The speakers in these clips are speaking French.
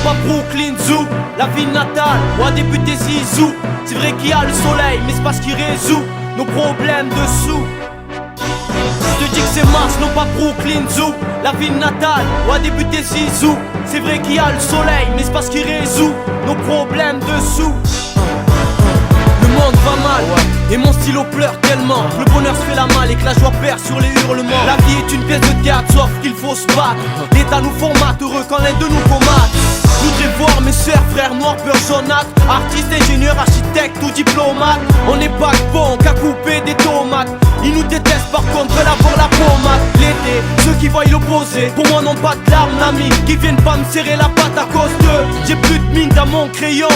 pas Brooklyn Zoo, la ville natale, où a débuté Zizou. C'est vrai qu'il y a le soleil, mais c'est pas ce qui résout nos problèmes de sous. Je te dis que c'est Mars, non pas Brooklyn Zoo, la ville natale, où a débuté Zizou. C'est vrai qu'il y a le soleil, mais c'est pas ce qui résout nos problèmes de sous. Le monde va mal, et mon stylo pleure tellement. Le bonheur se fait la malle et que la joie perd sur les hurlements. La vie est une pièce de théâtre, sauf qu'il faut se battre. L'État nous formate, heureux quand l'un de nous commate. Je voudrais voir mes sœurs, frères noirs, peur jaunâtre. Artistes, ingénieurs, architectes ou diplomates. On n'est pas bon qu'à couper des tomates. Ils nous détestent par contre, veulent avoir la pommade. L'été, ceux qui voient l'opposé, pour moi n'ont pas de larmes d'amis. Qui viennent pas me serrer la patte à cause d'eux. J'ai plus de mine dans mon crayon.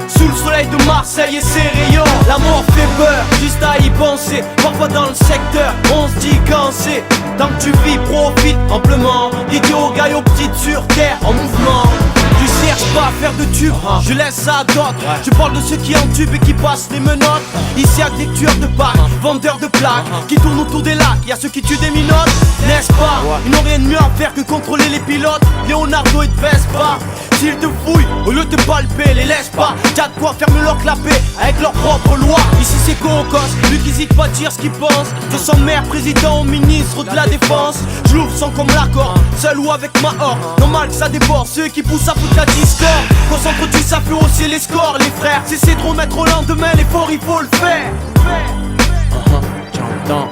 Sous le soleil de Marseille et ses rayons. La mort fait peur, juste à y penser. Parfois dans le secteur, on se dit quand c'est. Tant que tu vis, profite amplement. Idiot, gaillot, petite sur terre, en mouvement. Je cherche pas à faire de tube, je laisse ça à d'autres. Je parle de ceux qui entubent et qui passent les menottes. Ici y'a des tueurs de bacs, vendeurs de plaques qui tournent autour des lacs, y'a ceux qui tuent des minottes. N'est-ce pas, ils n'ont rien de mieux à faire que contrôler les pilotes. Leonardo et Vespa, s'ils te fouillent, au lieu de te palper, les laisse pas. T'as de quoi fermer leur clapet avec leur propre loi. Ici c'est Cocos, lui qui hésite pas à dire ce qu'il pense. De son maire, président, ministre de la défense. Je l'ouvre sans comme l'accord, seul ou avec ma horde. Normal que ça déborde, ceux qui poussent à foutre la discorde. Concentre-tu, ça fait hausser les scores, les frères. Cessez de remettre au lendemain l'effort, il faut le faire. J'entends.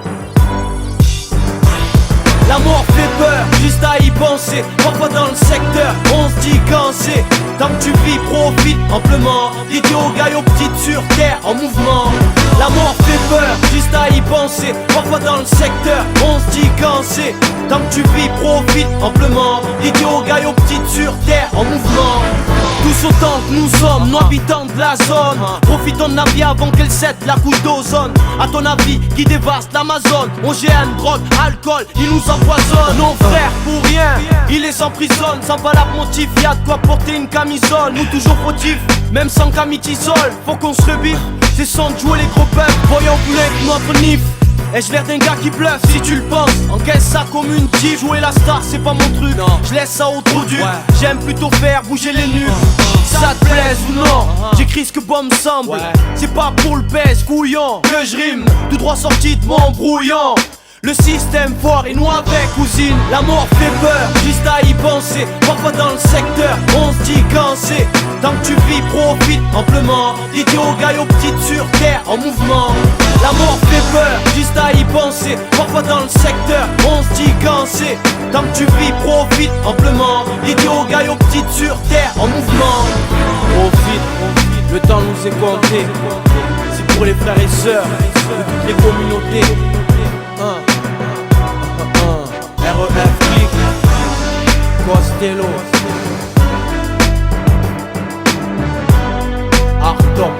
La mort fait peur, juste à y penser. Parfois dans le secteur, on se dit quand c'est. Tant que tu vis, profite amplement. Idiot, gaillot, petite sur terre, en mouvement. La mort fait peur, juste à y penser. Parfois dans le secteur, on se dit quand c'est. Tant que tu vis, profite amplement. Idiot, gaillot, petite sur terre, en mouvement. Tous autant que nous sommes, nous habitants de la zone. Profitons de la vie avant qu'elle cède la couche d'ozone. À ton avis, qui dévaste l'Amazon. OGM, drogue, alcool, ils nous empoisonnent. Nos frères, pour rien, ils les emprisonnent. Sans valable motif, y'a de quoi porter une camisole. Nous toujours fautifs, même sans camitisole. Faut qu'on se rebiffe, c'est sans jouer les gros peuples. Voyons plus que notre nif. Ai-je l'air d'un gars qui bluffe si tu le penses? Encaisse ça comme une tige. Jouer la star c'est pas mon truc, je laisse ça au trou dur. J'aime plutôt faire bouger les nuls. Ça te plaise ou non, j'écris ce que bon me semble. C'est pas pour le baisse couillon que je rime, tout droit sorti de mon brouillon. Le système fort et nous avec cousine. La mort fait peur, juste à y penser. Parfois dans le secteur, on se dit quand c'est. Tant que tu vis, profite amplement. Idiot, gaillot, petite sur terre, en mouvement. La mort fait peur, juste à y penser. Parfois dans le secteur, on se dit quand c'est. Tant que tu vis, profite amplement. Idiot, gaillot, petite sur terre, en mouvement. Profite, le temps nous est compté. C'est pour les frères et sœurs de toutes les communautés. REF Click, Costello, Artop.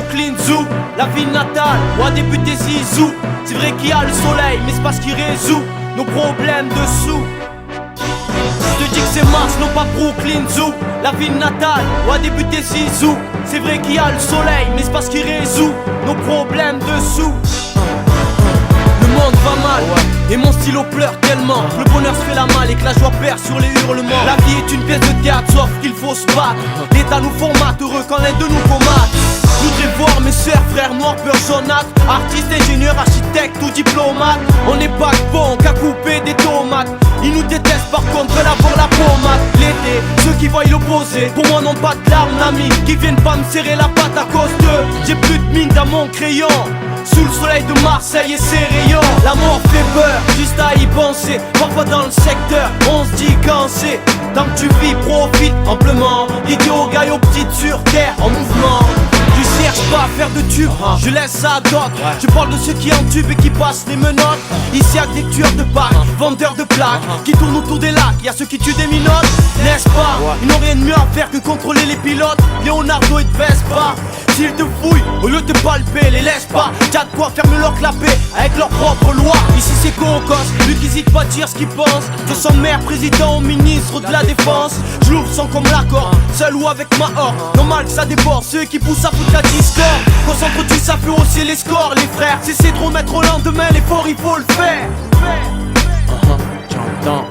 Brooklyn Zoo, la ville natale où a débuté Zizou. C'est vrai qu'il y a le soleil, mais c'est pas ce qui résout nos problèmes de sous. Je te dis que c'est Mars, non pas Brooklyn Zoo, la ville natale où a débuté Zizou. C'est vrai qu'il y a le soleil, mais c'est pas ce qui résout nos problèmes de sous. Le monde va mal, et mon stylo pleure tellement que le bonheur se fait la malle et que la joie perd sur les hurlements. La vie est une pièce de théâtre, sauf qu'il faut se battre. L'État nous formate, heureux quand l'un de nous comate. Je voudrais voir mes sœurs, frères noirs, peurs jaunâtres, artistes, ingénieurs, architectes ou diplomates. On n'est pas que bon qu'à couper des tomates. Ils nous détestent par contre, veulent avoir la pommade. L'été, ceux qui voient l'opposé, pour moi n'ont pas de larmes d'amis, qui viennent pas me serrer la patte à cause d'eux. J'ai plus de mine dans mon crayon, sous le soleil de Marseille et ses rayons. La mort fait peur, juste à y penser. Parfois dans le secteur, on se dit quand c'est. Tant que tu vis, profite amplement. Idiot, gars, aux petites sur terre, en mouvement. Je cherche pas à faire de tube, je laisse ça à d'autres. Je parle de ceux qui entubent et qui passent les menottes. Ici y'a des tueurs de parcs, vendeurs de plaques, qui tournent autour des lacs, y'a ceux qui tuent des minottes. N'est-ce pas, ils n'ont rien de mieux à faire que contrôler les pilotes. Leonardo et de Vespa, s'ils te fouillent, au lieu de te palper, les laisse pas. Y'a de quoi fermer leur clapet avec leurs propres lois. Ici c'est Cocos, lui qui hésite pas à dire ce qu'il pense. De son maire, président ou ministre de la défense. Je l'ouvre sans comme l'accord, seul ou avec ma horde. Normal que ça déborde, ceux qui poussent à foutre la discorde. Concentre-tu, ça fait hausser les scores, les frères. Cessez de remettre au lendemain, l'effort il faut le faire. J'entends.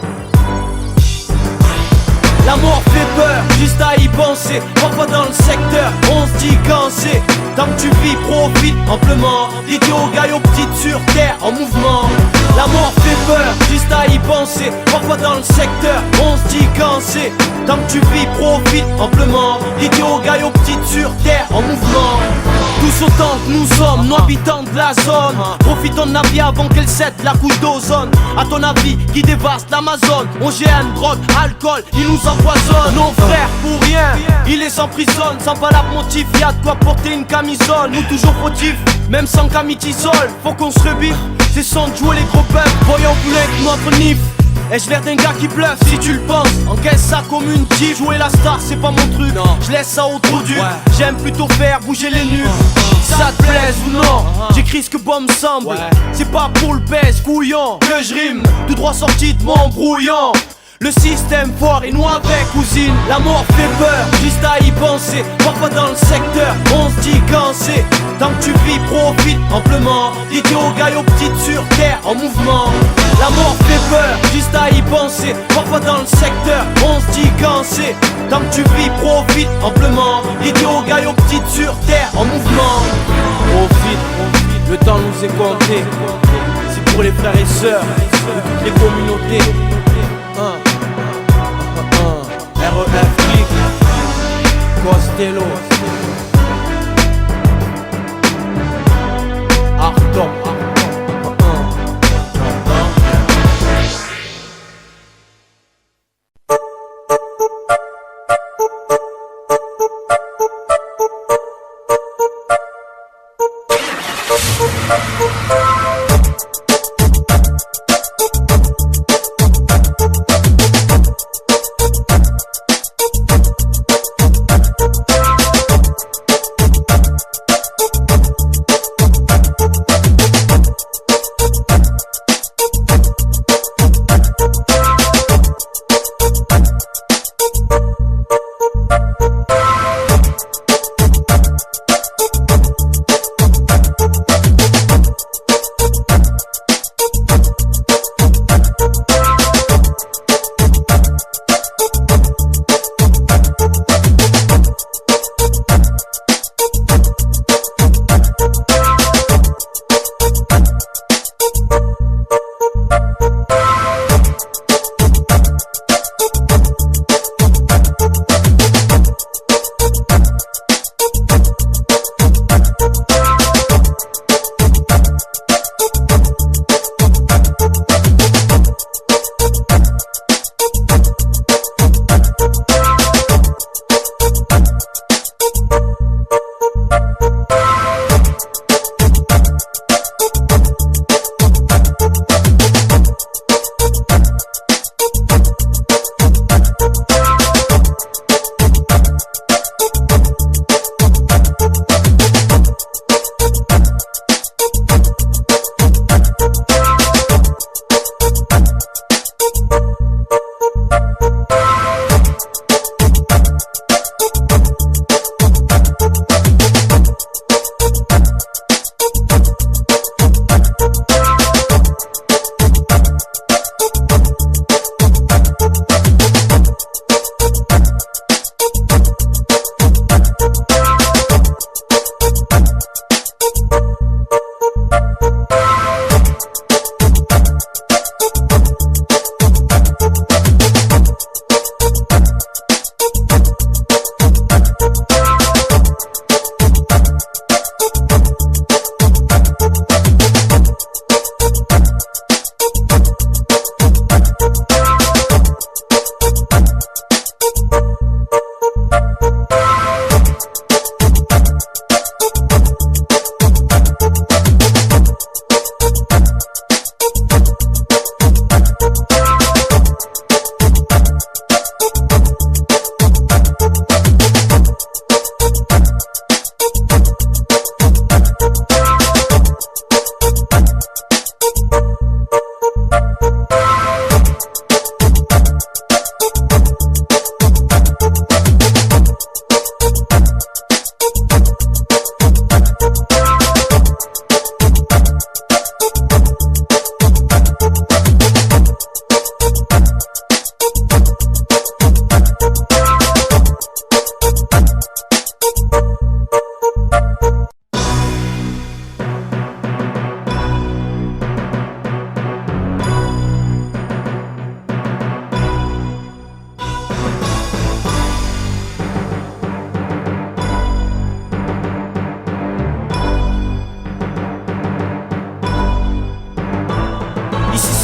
La mort fait peur, juste à y penser. Parfois dans le secteur, on se dit quand c'est. Tant que tu vis, profite amplement. Idiot, gars, aux petites sur terre, en mouvement. La mort fait peur, juste à y penser. Parfois dans le secteur, on se dit quand c'est. Tant que tu vis, profite amplement. Idiot, gars, aux petites sur terre, en mouvement. Tous autant que nous sommes, nous habitants de la zone. Profitons de la vie avant qu'elle cède la couche d'ozone. À ton avis, qui dévaste l'Amazon? OGM, drogue, alcool, ils nous empoisonnent. Nos frères pour rien, ils les emprisonnent. Sans valable motif, y'a de quoi porter une camisole. Nous toujours fautifs, même sans camitisol. Faut qu'on se rebiffe, c'est sans de jouer les gros peuples. Voyons plus avec notre nif. Ai-je l'air d'un gars qui bluffe si tu le penses? Encaisse ça comme une tige. Jouer la star c'est pas mon truc, je laisse ça au trou dur. J'aime plutôt faire bouger les nuls. Ça te plaise ou non, j'écris ce que bon me semble. C'est pas pour le pèse couillon que je rime, tout droit sorti de mon brouillon. Le système fort et nous avec cousine. La mort fait peur, juste à y penser. Parfois dans le secteur, on se dit quand c'est. Tant que tu vis, profite amplement. Idiot, gars, aux petites sur terre, en mouvement. La mort fait peur, juste à y penser. Parfois dans le secteur, on se dit quand c'est. Tant que tu vis, profite amplement. Idiot, gars, aux petites sur terre, en mouvement. Profite, le temps nous est compté. C'est pour les frères et sœurs de toutes les communautés. REF Click, Costello, Artop.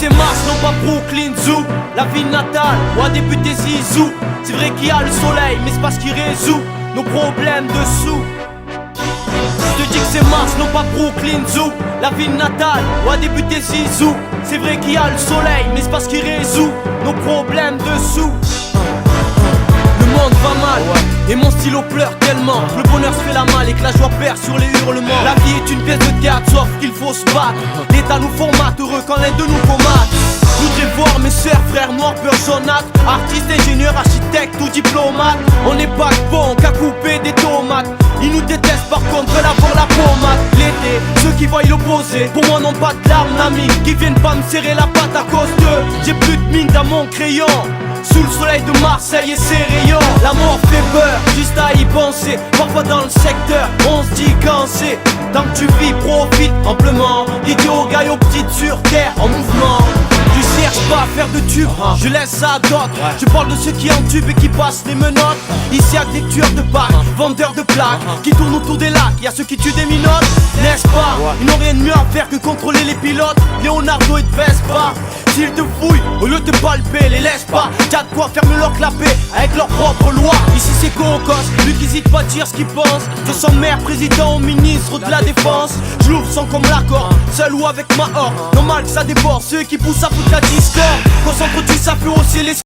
c'est Mars, non pas Brooklyn Zoo. La ville natale, où a débuté Zizou. C'est vrai qu'il y a le soleil, mais c'est pas ce qui résout nos problèmes de sous. Je te dis que c'est Mars, non pas Brooklyn Zoo. La ville natale, où a débuté Zizou. C'est vrai qu'il y a le soleil, mais c'est pas ce qui résout nos problèmes de sous. Le monde va mal, et mon stylo pleure tellement que le bonheur se fait la malle et que la joie perd sur les hurlements. La vie est une pièce de théâtre, sauf qu'il faut se battre. L'État nous formate, heureux quand l'un de nous comate. Je voudrais voir mes sœurs, frères noirs, peurs jaunâtres, artistes, ingénieurs, architectes ou diplomates. On n'est pas bon qu'à couper des tomates. Ils nous détestent par contre, veulent avoir la pommade. L'été, ceux qui voient l'opposé, pour moi n'ont pas de larmes d'amis, qui viennent pas me serrer la patte à cause d'eux. J'ai plus de mine dans mon crayon. Sous le soleil de Marseille et ses rayons, la mort fait peur, juste à y penser. Parfois dans le secteur, on se dit quand c'est. Tant que tu vis, profite amplement. Idiot, gars, aux petites sur terre, en mouvement. Je cherche pas à faire de tubes, je laisse ça à d'autres. Je parle de ceux qui entubent et qui passent les menottes. Ici y'a des tueurs de packs, vendeurs de plaques, qui tournent autour des lacs, y'a ceux qui tuent des minottes. N'est-ce pas, ils n'ont rien de mieux à faire que contrôler les pilotes. Leonardo et de Vespa, s'ils te fouillent, au lieu de te palper, les laisse pas. Y'a de quoi fermer leur clapet avec leur propre loi. Ici c'est Cocos, lui qui hésite pas à dire ce qu'il pense. De son maire, président ou ministre de la défense. Je l'ouvre sans comme l'accord, seul ou avec ma horde. Normal que ça déborde, ceux qui poussent à foutre la discorde. Concentre-tu, ça fait aussi les